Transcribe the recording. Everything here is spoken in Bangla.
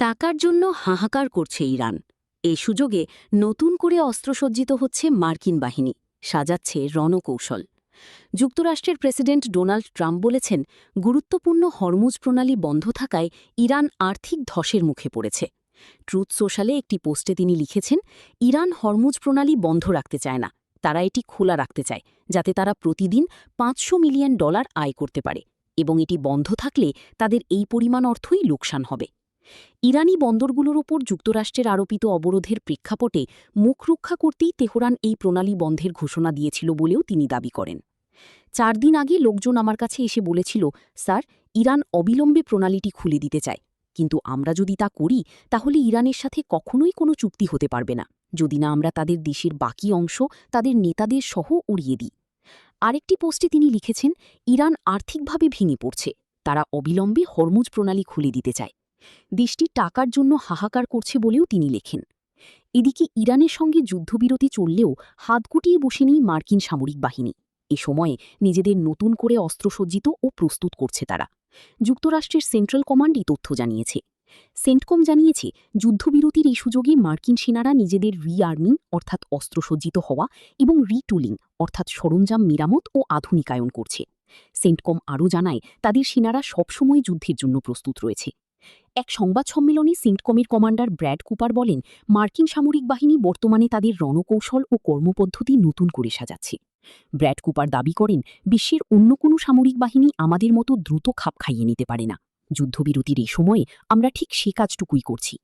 টাকার জন্য হাহাকার করছে ইরান। এই সুযোগে নতুন করে অস্ত্রসজ্জিত হচ্ছে মার্কিন বাহিনী, সাজাচ্ছে রণকৌশল। যুক্তরাষ্ট্রের প্রেসিডেন্ট ডোনাল্ড ট্রাম্প বলেছেন, গুরুত্বপূর্ণ হরমুজ প্রণালী বন্ধ থাকায় ইরান আর্থিক ধসের মুখে পড়েছে। ট্রুথ সোশ্যালে একটি পোস্টে তিনি লিখেছেন, ইরান হরমুজ প্রণালী বন্ধ রাখতে চায় না, তারা এটি খোলা রাখতে চায় যাতে তারা প্রতিদিন $500 মিলিয়ন আয় করতে পারে, এবং এটি বন্ধ থাকলে তাদের এই পরিমাণ অর্থই লোকসান হবে। ইরানি বন্দরগুলোর ওপর যুক্তরাষ্ট্রের আরোপিত অবরোধের প্রেক্ষাপটে মুখ রক্ষা করতেই তেহরান এই প্রণালী বন্ধের ঘোষণা দিয়েছিল বলেও তিনি দাবি করেন। 4 দিন আগে লোকজন আমার কাছে এসে বলেছিল, স্যার, ইরান অবিলম্বে প্রণালীটি খুলে দিতে চায়, কিন্তু আমরা যদি তা করি তাহলে ইরানের সাথে কখনোই কোনো চুক্তি হতে পারবে না, যদি না আমরা তাদের দেশের বাকি অংশ তাদের নেতাদের সহ উড়িয়ে দিই। আরেকটি পোস্টে তিনি লিখেছেন, ইরান আর্থিকভাবে ভেঙে পড়ছে, তারা অবিলম্বে হরমুজ প্রণালী খুলে দিতে চায়। দেশটি টাকার জন্য হাহাকার করছে বলেও তিনি লেখেন। এদিকে ইরানের সঙ্গে যুদ্ধবিরতি চললেও হাত গুটিয়ে বসেনি মার্কিন সামরিক বাহিনী। এ সময়ে নিজেদের নতুন করে অস্ত্রসজ্জিত ও প্রস্তুত করছে তারা। যুক্তরাষ্ট্রের সেন্ট্রাল কমান্ডই তথ্য জানিয়েছে। সেন্টকম জানিয়েছে, যুদ্ধবিরতির এই সুযোগে মার্কিন সেনারা নিজেদের রিআর্মিং অর্থাৎ অস্ত্রসজ্জিত হওয়া এবং রিটুলিং অর্থাৎ সরঞ্জাম মেরামত ও আধুনিকায়ন করছে। সেন্টকম আরও জানায়, তাদের সেনারা সবসময় যুদ্ধের জন্য প্রস্তুত রয়েছে। এক সংবাদ সম্মেলনে সিন্টকমের কমান্ডার ব্র্যাড কুপার বলেন, মার্কিন সামরিক বাহিনী বর্তমানে তাদের রণকৌশল ও কর্মপদ্ধতি নতুন করে সাজাচ্ছে। ব্র্যাড কুপার দাবি করেন, বিশ্বের অন্য কোনো সামরিক বাহিনী আমাদের মতো দ্রুত খাপ খাইয়ে নিতে পারে না। যুদ্ধবিরতির এই সময়ে আমরা ঠিক সে কাজটুকুই করছি।